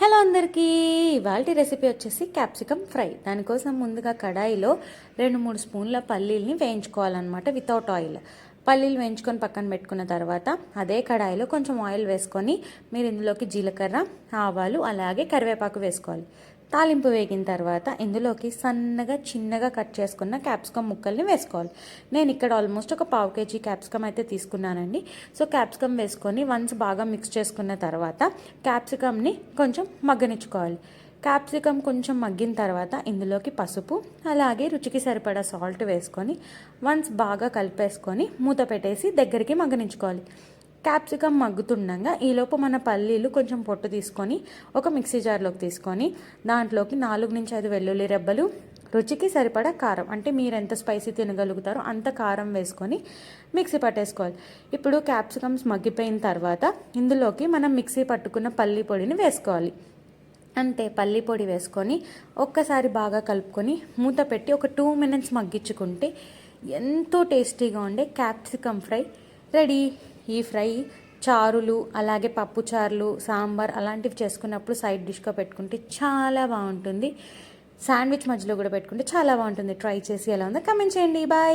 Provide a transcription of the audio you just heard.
Hello అందరికీ, ఇవాల్టి recipe వచ్చేసి క్యాప్సికమ్ ఫ్రై. దానికోసం ముందుగా కడాయిలో 2-3 స్పూన్ల పల్లీల్ని వేయించుకోవాలన్నమాట, వితౌట్ ఆయిల్. పల్లీలు వేయించుకొని పక్కన పెట్టుకున్న తర్వాత అదే కడాయిలో కొంచెం ఆయిల్ వేసుకొని మీరు ఇందులోకి జీలకర్ర, ఆవాలు, అలాగే కరివేపాకు వేసుకోవాలి. తాలింపు వేగిన తర్వాత ఇందులోకి సన్నగా చిన్నగా కట్ చేసుకున్న క్యాప్సికమ్ ముక్కల్ని వేసుకోవాలి. నేను ఇక్కడ ఆల్మోస్ట్ ఒక 1/2 kg క్యాప్సికమ్ అయితే తీసుకున్నానండి. సో క్యాప్సికమ్ వేసుకొని వన్స్ బాగా మిక్స్ చేసుకున్న తర్వాత క్యాప్సికమ్ని కొంచెం మగ్గనిచ్చుకోవాలి. క్యాప్సికమ్ కొంచెం మగ్గిన తర్వాత ఇందులోకి పసుపు, అలాగే రుచికి సరిపడా సాల్ట్ వేసుకొని వన్స్ బాగా కలిపేసుకొని మూత పెట్టేసి దగ్గరికి మగ్గనించుకోవాలి. క్యాప్సికమ్ మగ్గుతుండగా ఈలోపు మన పల్లీలు కొంచెం పొట్టు తీసుకొని ఒక మిక్సీ జార్లోకి తీసుకొని దాంట్లోకి 4-5 వెల్లుల్లి రెబ్బలు, రుచికి సరిపడా కారం, అంటే మీరు ఎంత స్పైసీ తినగలుగుతారో అంత కారం వేసుకొని మిక్సీ పట్టేసుకోవాలి. ఇప్పుడు క్యాప్సికమ్స్ మగ్గిపోయిన తర్వాత ఇందులోకి మనం మిక్సీ పట్టుకున్న పల్లీ పొడిని వేసుకోవాలి. అంతే, పల్లీ పొడి వేసుకొని ఒక్కసారి బాగా కలుపుకొని మూత పెట్టి ఒక 2 minutes మగ్గించుకుంటే ఎంతో టేస్టీగా ఉండే క్యాప్సికమ్ ఫ్రై రెడీ. ఈ ఫ్రై చారులు, అలాగే పప్పు చారులు, సాంబార్ అలాంటివి చేసుకున్నప్పుడు సైడ్ డిష్గా పెట్టుకుంటే చాలా బాగుంటుంది. శాండ్విచ్ మధ్యలో కూడా పెట్టుకుంటే చాలా బాగుంటుంది. ట్రై చేసి ఎలా ఉందో కామెంట్ చేయండి. బాయ్.